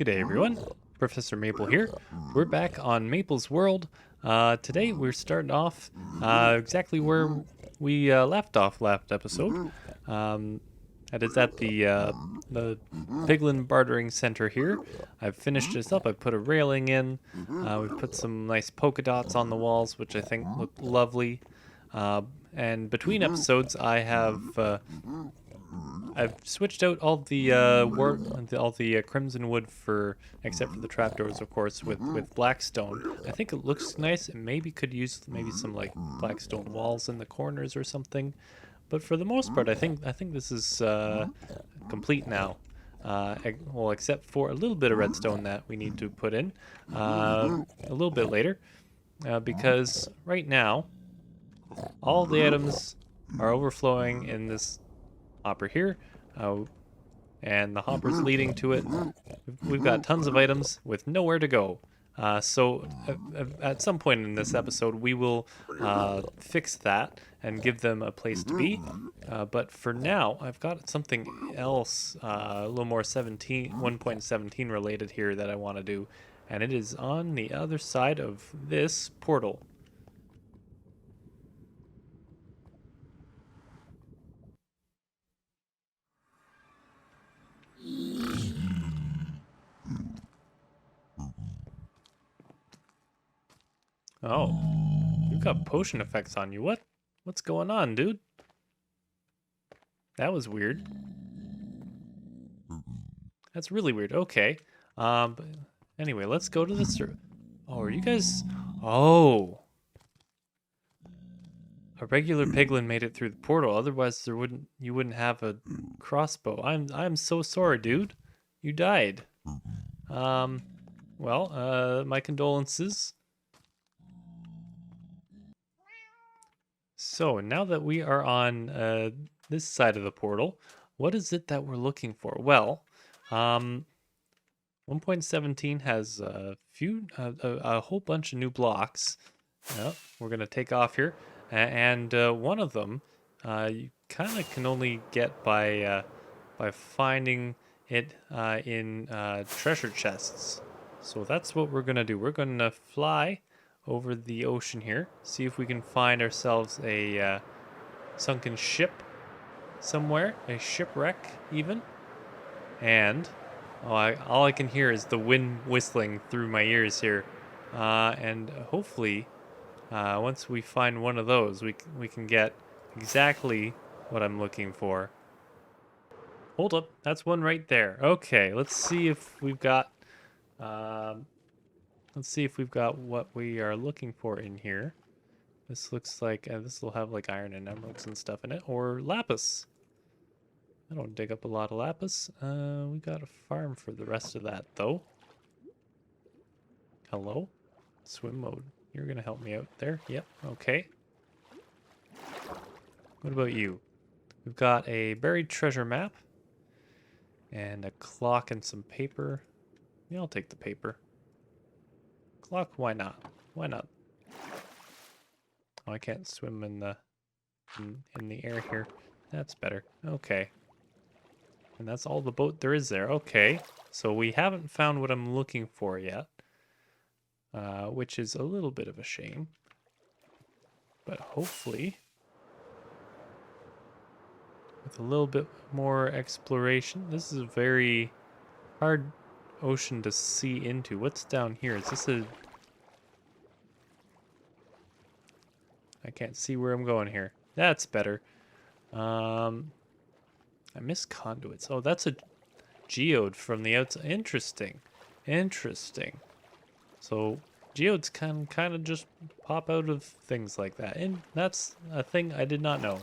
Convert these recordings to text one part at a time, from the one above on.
G'day everyone, Professor Maple here. We're back on Maple's World. Today we're starting off exactly where we left off last episode. That is at the Piglin bartering center here. I've finished this up. I've put a railing in. We've put some nice polka dots on the walls, which I think look lovely. And between episodes, I've switched out all the crimson wood except for the trapdoors, of course, with black stone. I think it looks nice. It maybe could use some like black stone walls in the corners or something. But for the most part, I think this is complete now. Well, except for a little bit of redstone that we need to put in a little bit later, because right now all the items are overflowing in this hopper here, and the hopper's leading to it. We've got tons of items with nowhere to go. So at some point in this episode, we will fix that and give them a place to be. But for now, I've got something else, a little more 1.17 related here that I want to do, and it is on the other side of this portal. Oh, you've got potion effects on you. What's going on, dude? That was weird. That's really weird. Okay. But anyway, let's go to the Oh, are you guys? Oh. A regular piglin made it through the portal. Otherwise, you wouldn't have a crossbow. I'm so sorry, dude. You died. Well, my condolences. So now that we are on this side of the portal, what is it that we're looking for? Well, 1.17 has a whole bunch of new blocks. We're gonna take off here, and one of them you kind of can only get by finding it in treasure chests. So that's what we're gonna do. We're gonna fly over the ocean here, see if we can find ourselves a sunken ship somewhere, a shipwreck even. And all I can hear is the wind whistling through my ears here. And hopefully, once we find one of those, we can get exactly what I'm looking for. Hold up, that's one right there. Okay, let's see if we've got what we are looking for in here. This looks like this will have like iron and emeralds and stuff in it, or lapis. I don't dig up a lot of lapis. We got a farm for the rest of that though. Hello? Swim mode. You're gonna help me out there? Yep, okay. What about you? We've got a buried treasure map and a clock and some paper. Yeah, I'll take the paper. Clock, why not? Why not? Oh, I can't swim in the air here. That's better. Okay. And that's all the boat there is there. Okay. So we haven't found what I'm looking for yet. Which is a little bit of a shame. But hopefully, with a little bit more exploration, this is a very hard ocean to see into. What's down here? Is this a... I can't see where I'm going here. That's better. I miss conduits. Oh, that's a geode from the outside. Interesting. Interesting. So geodes can kind of just pop out of things like that. And that's a thing I did not know.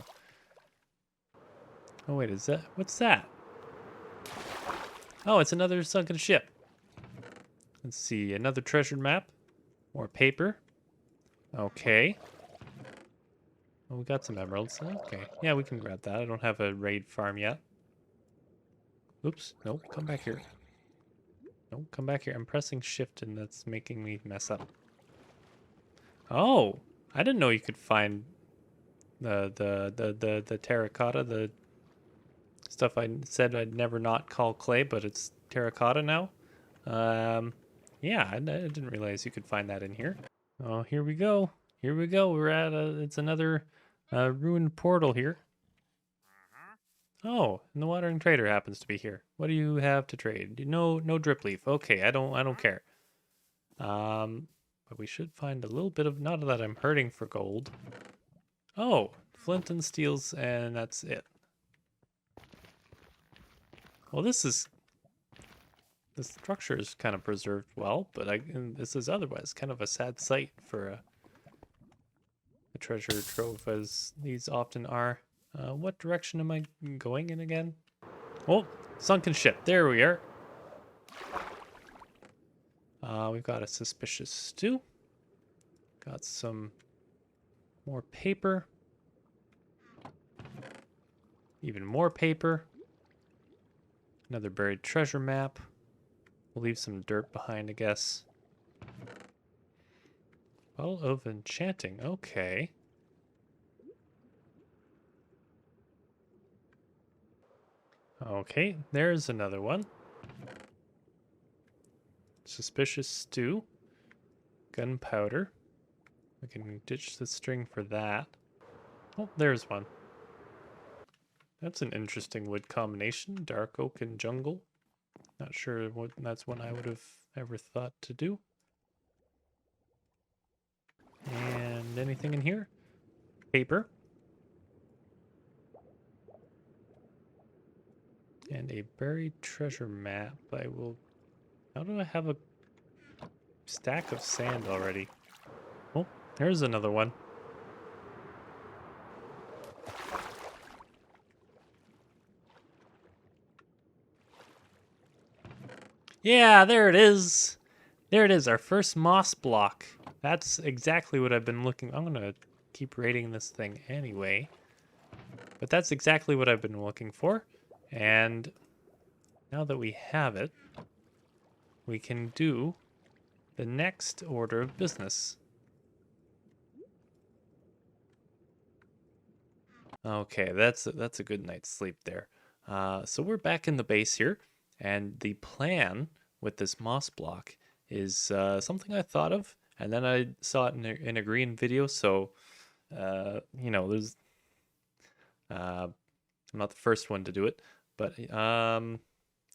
Oh, wait, is that... What's that? Oh, it's another sunken ship. Let's see, another treasured map. More paper. Okay. Oh, we got some emeralds. Okay. Yeah, we can grab that. I don't have a raid farm yet. Oops. Nope. Come back here. Nope. Come back here. I'm pressing shift and that's making me mess up. Oh! I didn't know you could find the terracotta, the stuff I said I'd never not call clay, but it's terracotta now. Yeah, I didn't realize you could find that in here. Oh, here we go. Here we go. We're at it's another ruined portal here. Oh, and the wandering trader happens to be here. What do you have to trade? No drip leaf. Okay, I don't care. But we should find a little bit of, not that I'm hurting for gold. Oh, flint and steels, and that's it. Well, the structure is kind of preserved well, but this is otherwise kind of a sad sight for a treasure trove, as these often are. What direction am I going in again? Oh, sunken ship. There we are. We've got a suspicious stew. Got some more paper. Even more paper. Another buried treasure map. We'll leave some dirt behind, I guess. Bottle of enchanting. Okay. Okay, there's another one. Suspicious stew. Gunpowder. We can ditch the string for that. Oh, there's one. That's an interesting wood combination. Dark oak and jungle. Not sure what that's one I would have ever thought to do. And anything in here? Paper. And a buried treasure map. How do I have a stack of sand already? Oh, there's another one. Yeah, there it is. There it is, our first moss block. That's exactly what I've been looking. I'm gonna keep rating this thing anyway. But that's exactly what I've been looking for. And now that we have it, we can do the next order of business. Okay, that's a good night's sleep there. So we're back in the base here, and the plan with this moss block is something I thought of, and then I saw it in a green video. So, there's I'm not the first one to do it, but I'm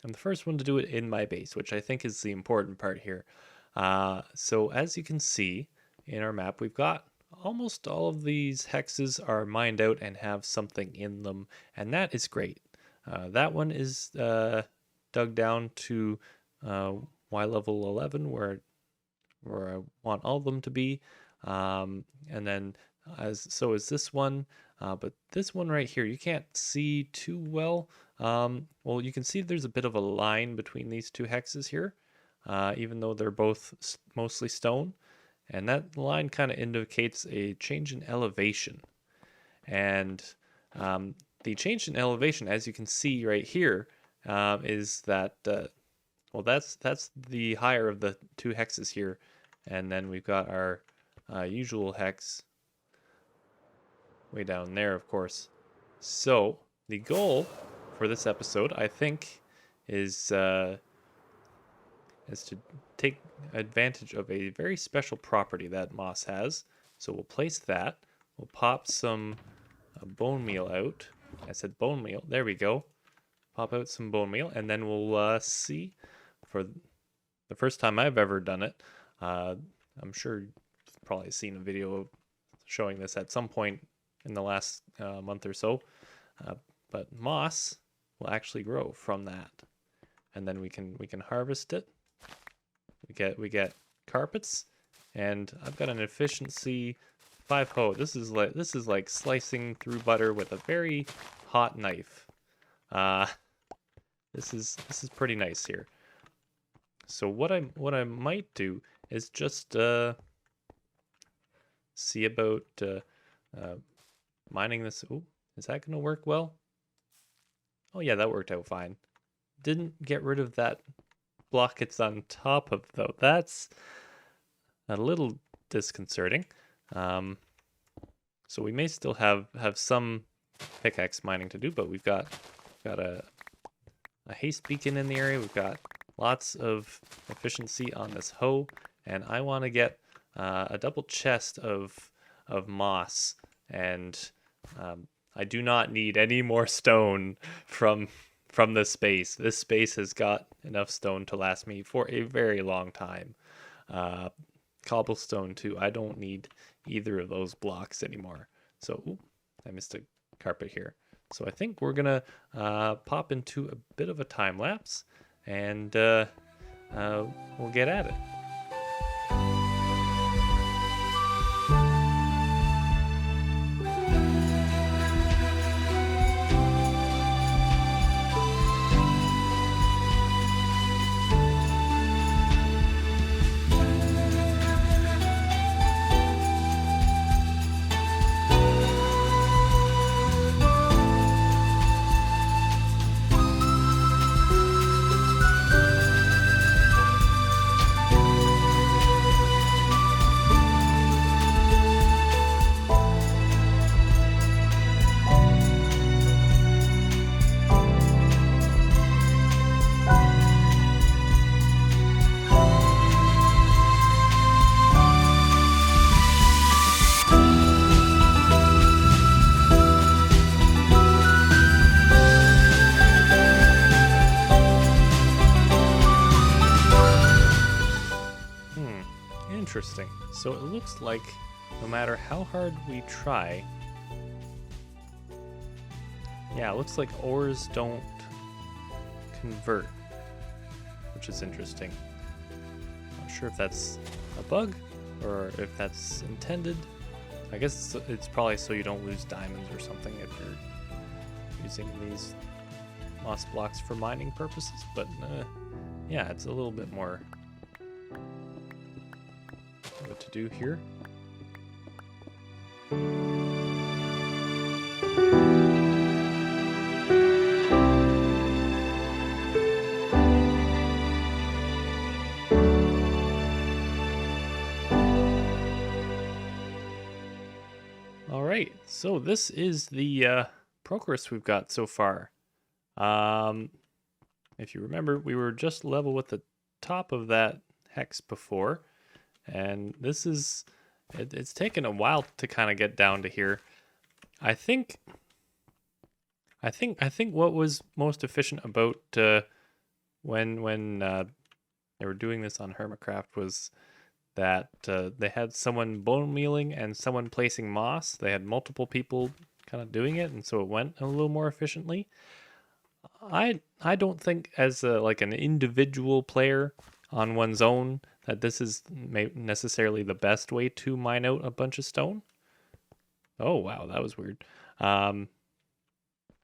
the first one to do it in my base, which I think is the important part here. So as you can see in our map, we've got almost all of these hexes are mined out and have something in them, and that is great. That one is dug down to Y level 11, where I want all of them to be, and then so is this one. But this one right here, you can't see too well. Well, you can see there's a bit of a line between these two hexes here, even though they're both mostly stone. And that line kind of indicates a change in elevation. And the change in elevation, as you can see right here, is that, well, that's the higher of the two hexes here. And then we've got our usual hex way down there, of course. So the goal for this episode, I think, is to take advantage of a very special property that moss has. So we'll place that. We'll pop some bone meal out. I said bone meal. There we go. Pop out some bone meal, and then we'll see. For the first time I've ever done it, I'm sure you've probably seen a video showing this at some point in the last month or so. But moss will actually grow from that, and then we can harvest it. We get carpets, and I've got an efficiency 5 ho. This is like slicing through butter with a very hot knife. This is pretty nice here. So what I might do is just see about mining this. Oh, is that gonna work well? Oh yeah, that worked out fine. Didn't get rid of that block it's on top of, though. That's a little disconcerting. So we may still have some pickaxe mining to do, but we've got a haste beacon in the area. We've got lots of efficiency on this hoe, and I want to get a double chest of moss, and I do not need any more stone from this space. This space has got enough stone to last me for a very long time. Uh, Cobblestone too. I don't need either of those blocks anymore. So, ooh, I missed a carpet here. So I think we're gonna pop into a bit of a time lapse, and we'll get at it. Interesting. So it looks like no matter how hard we try, yeah, it looks like ores don't convert, which is interesting. Not sure if that's a bug or if that's intended. I guess it's probably so you don't lose diamonds or something if you're using these moss blocks for mining purposes, but yeah, it's a little bit more what to do here. All right, so this is the progress we've got so far. If you remember, we were just level with the top of that hex before, and this is it's taken a while to kind of get down to here. I think what was most efficient about when they were doing this on Hermitcraft was that they had someone bone mealing and someone placing moss. They had multiple people kind of doing it, and so it went a little more efficiently. I don't think as like an individual player on one's own that this is necessarily the best way to mine out a bunch of stone. Oh wow, that was weird. Yeah,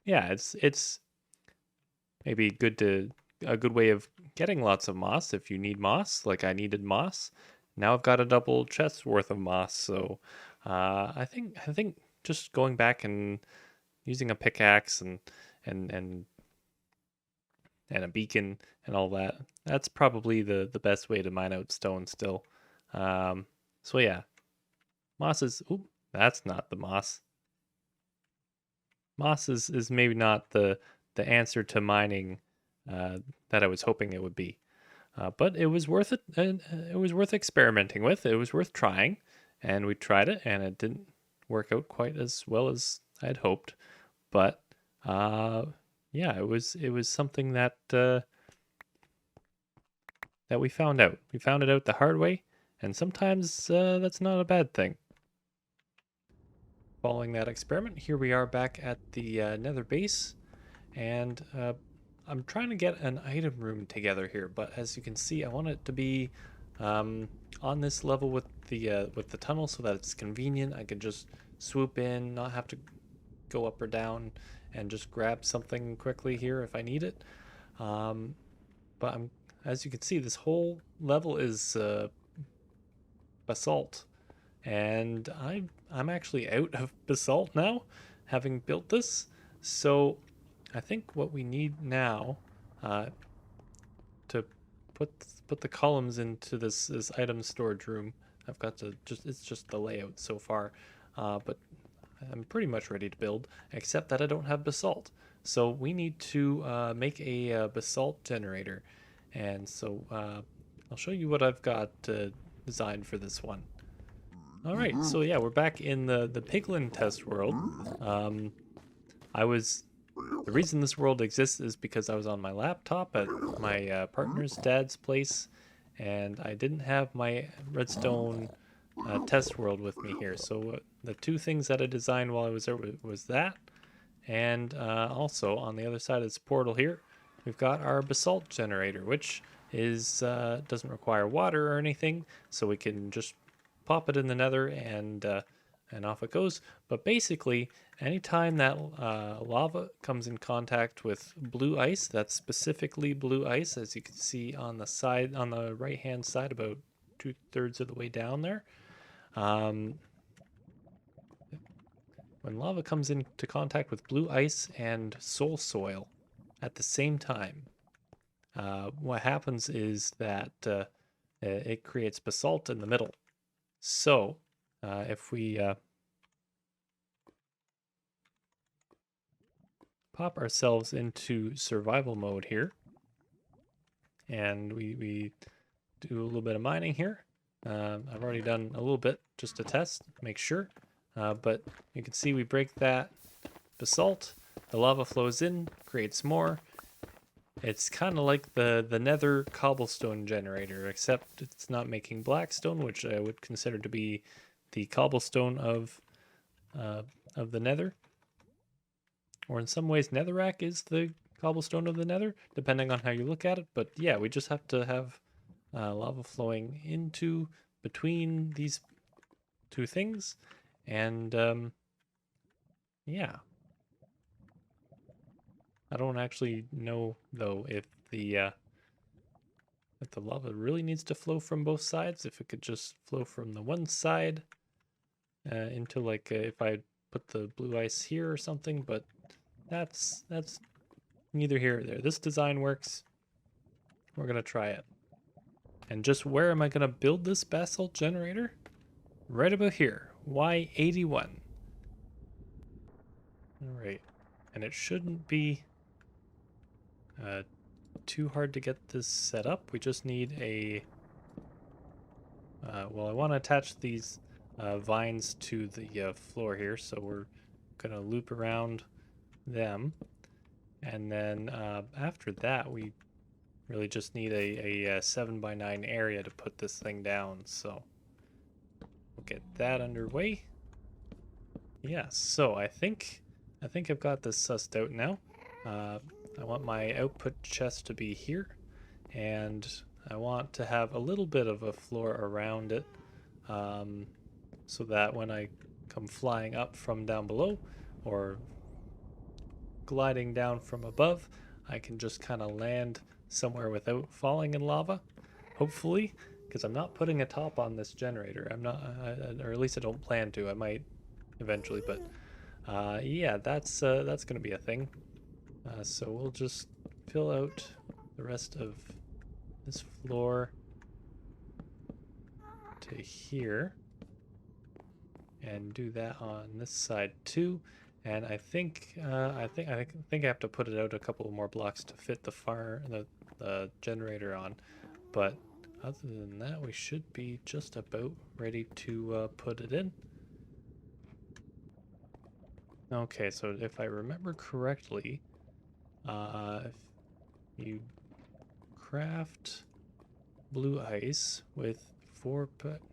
it's maybe a good way of getting lots of moss if you need moss, like I needed moss. Now I've got a double chest worth of moss, so I think just going back and using a pickaxe and a beacon and all that, that's probably the best way to mine out stone still. So yeah, moss is, oop, that's not the moss. Moss is maybe not the answer to mining that I was hoping it would be. But it was worth it, and it was worth experimenting with. It was worth trying, and we tried it, and it didn't work out quite as well as I'd hoped. But yeah, it was something that that we found out. We found it out the hard way, and sometimes that's not a bad thing. Following that experiment, here we are back at the nether base, and I'm trying to get an item room together here, but as you can see, I want it to be on this level with the tunnel so that it's convenient. I can just swoop in, not have to go up or down, and just grab something quickly here if I need it. But as you can see, this whole level is basalt, and I'm actually out of basalt now, having built this. So I think what we need now to put the columns into this item storage room. I've got to it's just the layout so far, but I'm pretty much ready to build, except that I don't have basalt. So we need to make a basalt generator, And so I'll show you what I've got designed for this one. All right, so yeah, we're back in the Piglin test world. I was The reason this world exists is because I was on my laptop at my partner's dad's place, and I didn't have my redstone test world with me here. So the two things that I designed while I was there was that, and also on the other side of this portal here, we've got our basalt generator, which is doesn't require water or anything, so we can just pop it in the nether and off it goes. But basically, anytime that lava comes in contact with blue ice, that's specifically blue ice, as you can see on the side, on the right hand side, about 2/3 of the way down there. Um, when lava comes into contact with blue ice and soul soil at the same time, what happens is that it creates basalt in the middle. So if we pop ourselves into survival mode here, and we do a little bit of mining here. I've already done a little bit just to test, make sure. But you can see we break that basalt, the lava flows in, creates more. It's kind of like the nether cobblestone generator, except it's not making blackstone, which I would consider to be the cobblestone of the nether. Or in some ways, netherrack is the cobblestone of the nether, depending on how you look at it. But yeah, we just have to have lava flowing into between these two things. And yeah. I don't actually know, though, if the lava really needs to flow from both sides, if it could just flow from the one side into like if I put the blue ice here or something, but that's neither here or there. This design works. We're gonna try it. And just where am I gonna build this basalt generator? Right about here, Y81. All right, and it shouldn't be too hard to get this set up. We just need a well, I want to attach these vines to the floor here, so we're gonna loop around them, and then after that we really just need a 7x9 area to put this thing down. So we'll get that underway. Yeah, so I think I've got this sussed out now. I want my output chest to be here, and I want to have a little bit of a floor around it, so that when I come flying up from down below or gliding down from above, I can just kind of land somewhere without falling in lava, hopefully, because I'm not putting a top on this generator. I'm not, or at least I don't plan to. I might eventually, but yeah, that's going to be a thing. So we'll just fill out the rest of this floor to here, and do that on this side too. And I think I have to put it out a couple more blocks to fit the generator on. But other than that, we should be just about ready to put it in. Okay, so if I remember correctly, if you craft blue ice with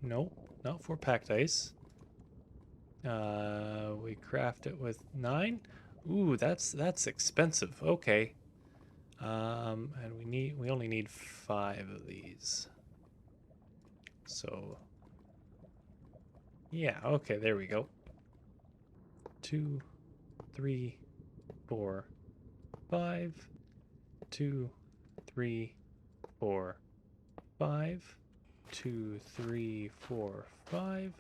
no, not 4 packed ice. We craft it with 9. Ooh, that's expensive. Okay. And we only need 5 of these. So yeah, okay, there we go. 2, 3, 4, 5. 2, 3, 4, 5. 2, 3, 4, 5.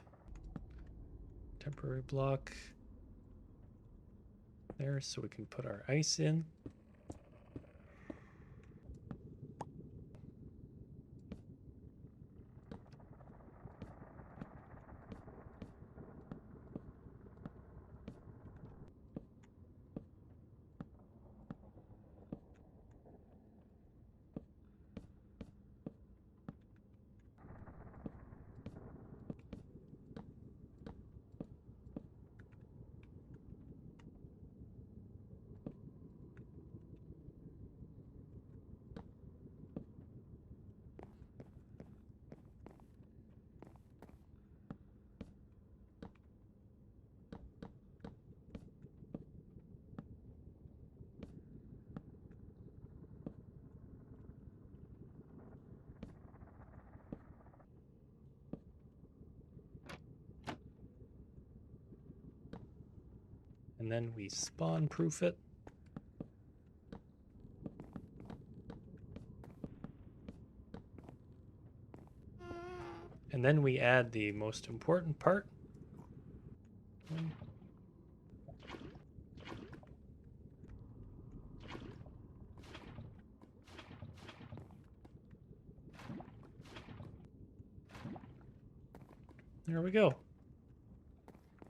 Temporary block there, so we can put our ice in. and then we spawn proof it. And then we add the most important part. There we go.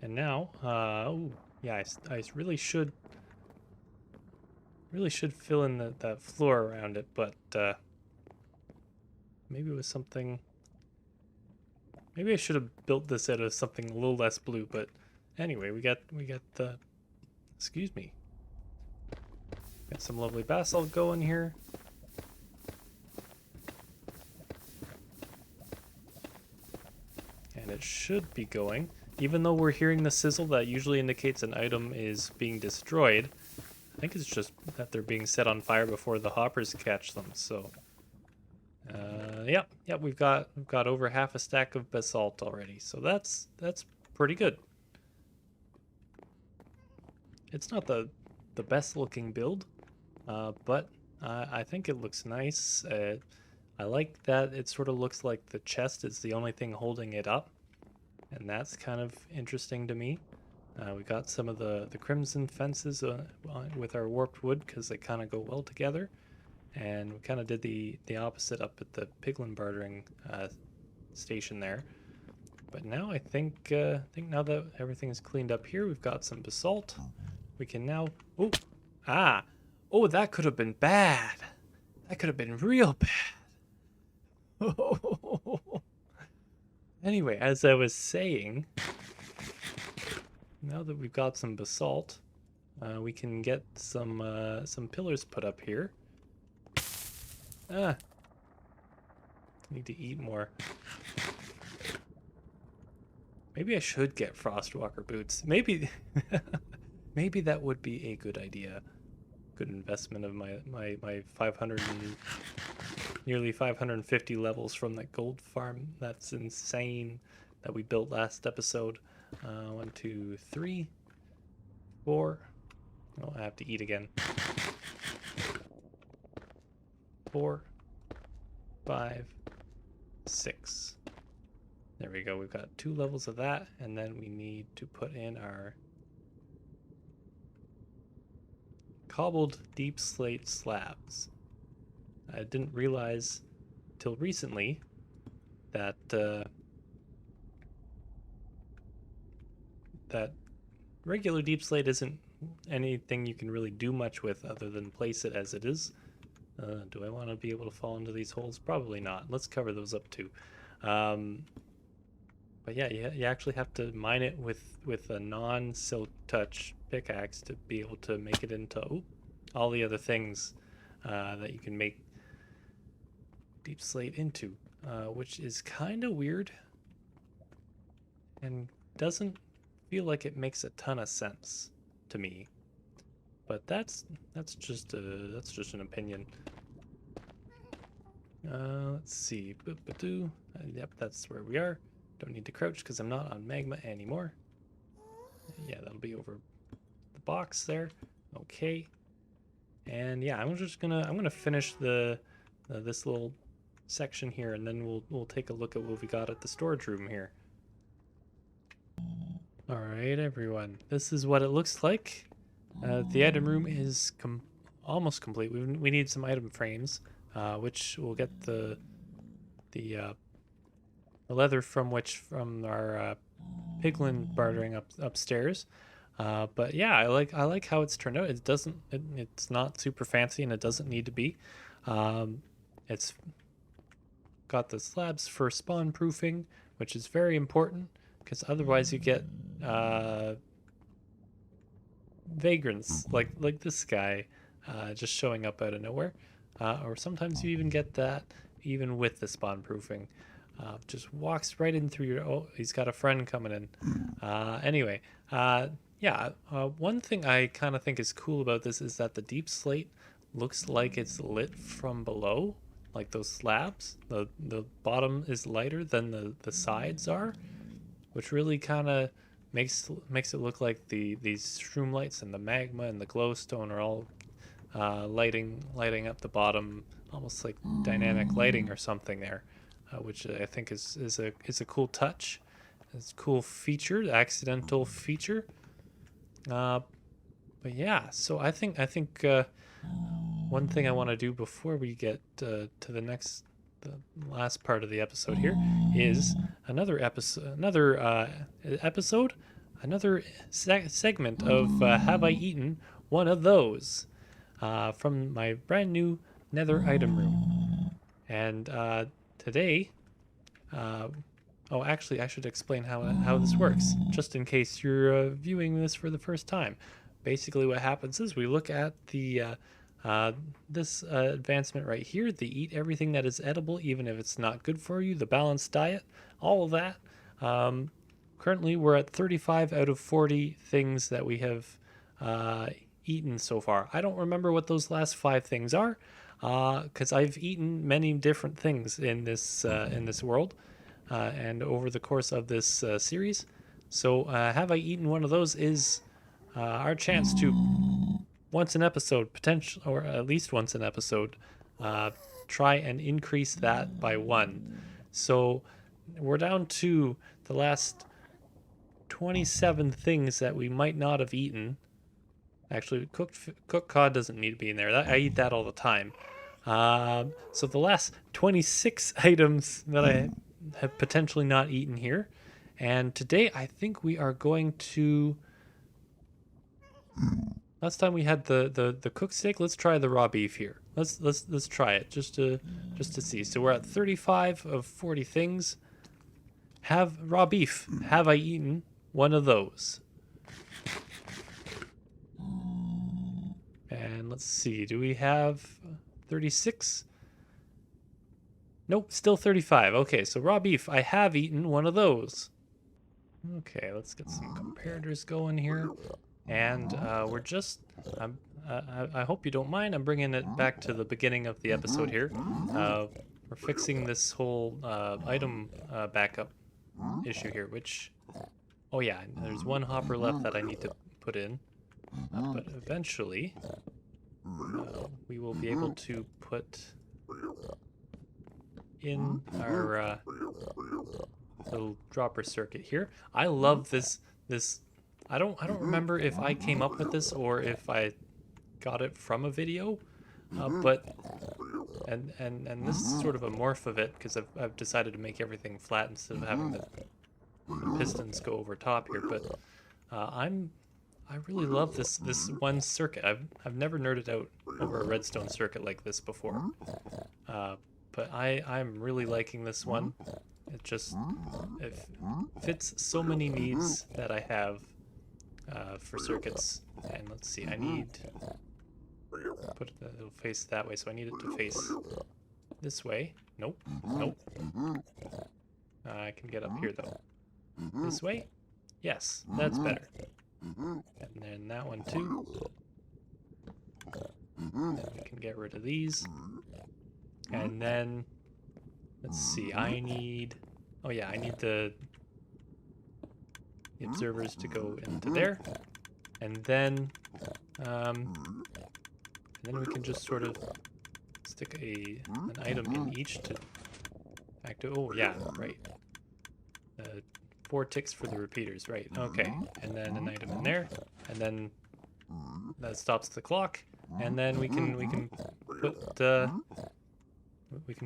And now, oh, yeah, I really should fill in that floor around it, but maybe it was something. Maybe I should have built this out of something a little less blue, but anyway, we got the. Excuse me. Got some lovely basalt going here. And it should be going. Even though we're hearing the sizzle, that usually indicates an item is being destroyed. I think it's just that they're being set on fire before the hoppers catch them. So, yep, we've got over half a stack of basalt already. So that's pretty good. It's not the best looking build, but I think it looks nice. I like that it sort of looks like the chest is the only thing holding it up, and that's kind of interesting to me. We got some of the crimson fences with our warped wood because they kind of go well together, and we kind of did the opposite up at the Piglin bartering station there. But now I think now that everything is cleaned up here, we've got some basalt. We can now that could have been bad. That could have been real bad. Anyway, as I was saying, now that we've got some basalt, we can get some pillars put up here. Need to eat more. Maybe I should get Frostwalker boots. Maybe maybe that would be a good idea. Good investment of my 500 and nearly 550 levels from that gold farm. That's insane that we built last episode. 1, 2, 3, 4. Oh, I have to eat again. 4, 5, 6. There we go. We've got 2 levels of that, and then we need to put in our cobbled deep slate slabs. I didn't realize till recently that that regular deep slate isn't anything you can really do much with other than place it as it is. Do I want to be able to fall into these holes? Probably not. Let's cover those up too. But yeah, you actually have to mine it with a non-silk touch pickaxe to be able to make it into all the other things that you can make deep slate into, which is kind of weird and doesn't feel like it makes a ton of sense to me. But that's just an opinion. Let's see. Yep, that's where we are. Don't need to crouch because I'm not on magma anymore. Yeah, that'll be over the box there. Okay. And yeah, I'm gonna finish this little section here, and then we'll take a look at what we got at the storage room here. All right, everyone. This is what it looks like. The item room is almost complete. We need some item frames, which we'll get the leather from our Piglin bartering upstairs. But yeah, I like how it's turned out. It's not super fancy, and it doesn't need to be. It's got the slabs for spawn proofing, which is very important because otherwise you get vagrants like this guy just showing up out of nowhere, or sometimes you even get that even with the spawn proofing. Just walks right in through your. Oh, he's got a friend coming in. Anyway, yeah. One thing I kind of think is cool about this is that the deep slate looks like it's lit from below, like those slabs. The bottom is lighter than the sides are, which really kind of makes it look like these shroom lights and the magma and the glowstone are all lighting up the bottom, almost like dynamic lighting or something there, which I think is a cool touch. It's a cool feature, accidental feature. But yeah, so I think one thing I want to do before we get to the last part of the episode here is another segment of Have I Eaten One of Those from my brand new Nether item room. And today, oh, actually, I should explain how this works, just in case you're viewing this for the first time. Basically, what happens is we look at this advancement right here, the eat everything that is edible, even if it's not good for you, the balanced diet, all of that. Currently, we're at 35 out of 40 things that we have eaten so far. I don't remember what those last 5 things are, because I've eaten many different things in this world, and over the course of this series. So, have I eaten one of those is our chance to once an episode, potential, or at least once an episode, try and increase that by 1. So we're down to the last 27 things that we might not have eaten. Actually, cooked cod doesn't need to be in there. I eat that all the time. So the last 26 items that I have potentially not eaten here. And today I think we are going to... Last time we had the cooked steak. Let's try the raw beef here. Let's try it just to see. So we're at 35 of 40 things. Have raw beef. Have I eaten one of those? And let's see. Do we have 36? Nope, still 35. Okay, so raw beef. I have eaten one of those. Okay, let's get some comparators going here. And we're just, I hope you don't mind, I'm bringing it back to the beginning of the episode here. We're fixing this whole item backup issue here, which, oh yeah, there's one hopper left that I need to put in. But eventually, we will be able to put in our little dropper circuit here. I love this. I don't remember if I came up with this or if I got it from a video, but this is sort of a morph of it because I've decided to make everything flat instead of having the pistons go over top here. But I really love this one circuit. I've never nerded out over a redstone circuit like this before, but I'm really liking this one. It fits so many needs that I have. For circuits, and let's see, I need put it'll face that way, so I need it to face this way. Nope. I can get up here though. This way? Yes, that's better. And then that one too. And we can get rid of these. And then let's see, I need the observers to go into there, and then we can just sort of stick an item in each to activate. Oh yeah, right. 4 ticks for the repeaters, right? Okay, and then an item in there, and then that stops the clock, and then we can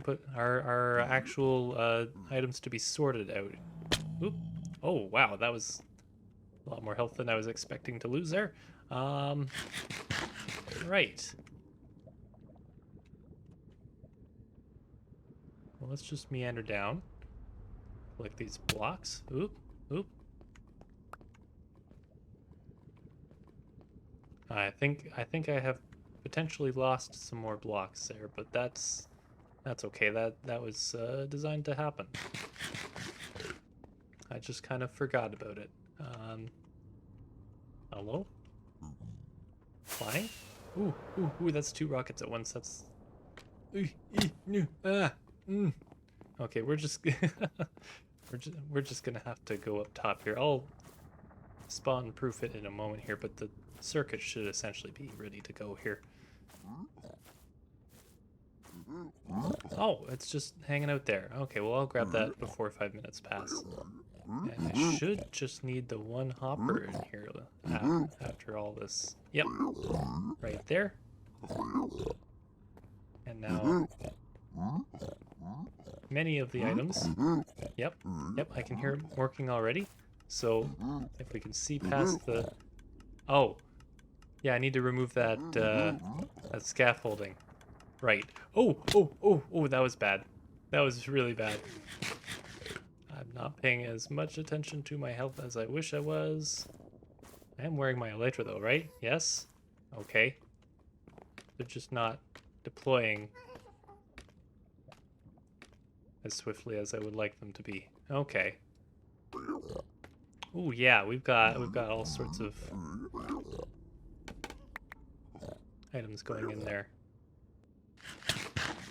put our actual items to be sorted out. Oop. Oh, wow, that was a lot more health than I was expecting to lose there. Right. Well, let's just meander down. Collect these blocks. Oop. I think I have potentially lost some more blocks there, but that's okay. That was designed to happen. I just kind of forgot about it. Hello? Flying? Ooh, that's 2 rockets at once. That's... Okay, we're just gonna have to go up top here. spawn proof it in a moment here, but the circuit should essentially be ready to go here. Oh, it's just hanging out there. Okay, well, I'll grab that before 5 minutes pass. And I should just need the one hopper in here after all this. Yep, right there. And now many of the items. Yep, I can hear it working already. So if we can see past the... Oh, yeah, I need to remove that, that scaffolding. Right. Oh, that was bad. That was really bad. I'm not paying as much attention to my health as I wish I was. I am wearing my elytra though, right? Yes? Okay. They're just not deploying as swiftly as I would like them to be. Okay. Oh yeah, we've got all sorts of items going in there.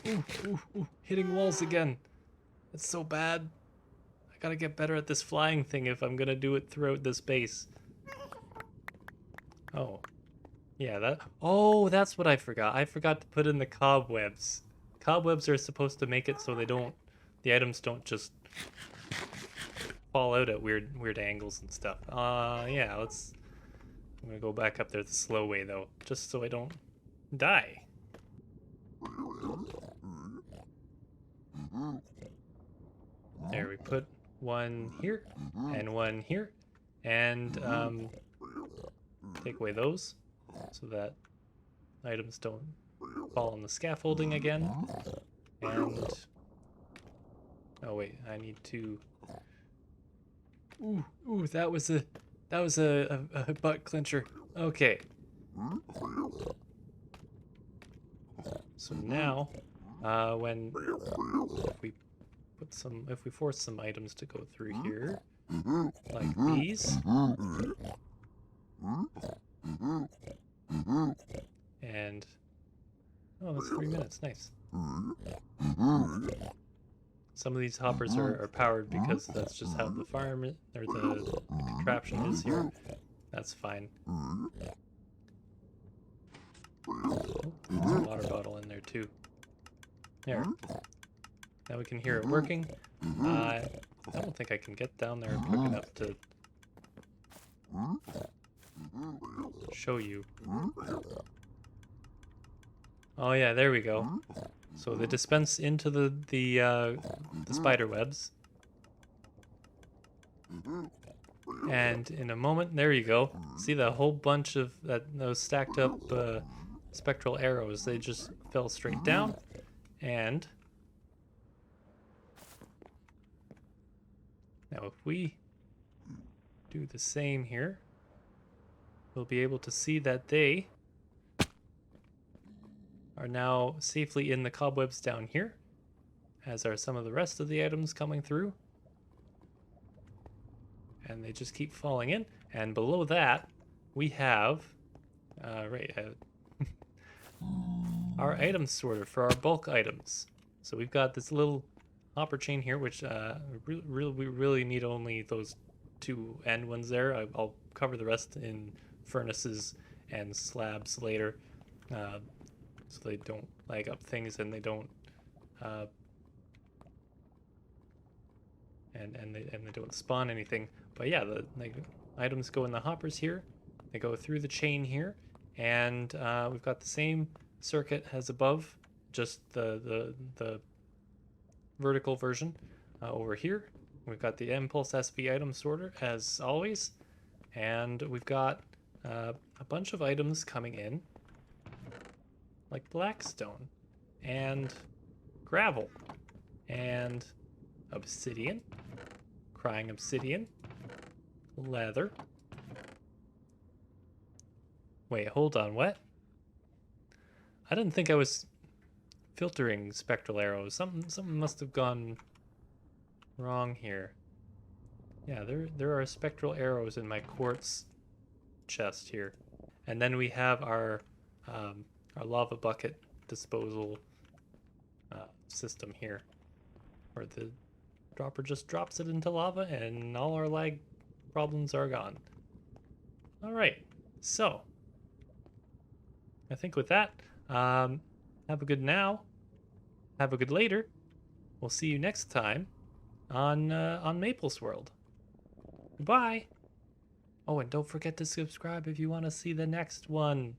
Ooh, hitting walls again. It's so bad. I gotta get better at this flying thing if I'm gonna do it throughout this base. Oh. Yeah, that's what I forgot. I forgot to put in the cobwebs. Cobwebs are supposed to make it so the items don't just fall out at weird angles and stuff. Yeah, I'm gonna go back up there the slow way though, just so I don't die. There, we put one here and one here, and take away those so that items don't fall on the scaffolding again. And oh wait, I need to. Ooh, that was a butt clincher. Okay. So now, if we force some items to go through here, like these, and oh, that's 3 minutes. Nice. Some of these hoppers are powered because that's just how the farm or the contraption is here. That's fine. Oh, there's a water bottle in there too. There. Now we can hear it working. I don't think I can get down there quick enough to show you. Oh yeah, there we go. So they dispense into the spider webs. And in a moment, there you go. See the whole bunch of those stacked up spectral arrows. They just fell straight down, and now if we do the same here, we'll be able to see that they are now safely in the cobwebs down here, as are some of the rest of the items coming through. And they just keep falling in. And below that, we have our item sorter for our bulk items. So we've got this little hopper chain here, which we really need only those two end ones there. I'll cover the rest in furnaces and slabs later, so they don't lag up things and they don't and they don't spawn anything. But yeah, the items go in the hoppers here. They go through the chain here, and we've got the same circuit as above, just the vertical version over here. We've got the Impulse SV item sorter as always, and we've got a bunch of items coming in, like blackstone and gravel and obsidian, crying obsidian, leather. Wait, hold on, what? I didn't think I was filtering spectral arrows. Something must have gone wrong here. Yeah, there are spectral arrows in my quartz chest here. And then we have our lava bucket disposal system here, where the dropper just drops it into lava and all our lag problems are gone. All right. So I think with that, have a good now. Have a good later. We'll see you next time on Maples World. Goodbye. Oh, and don't forget to subscribe if you want to see the next one.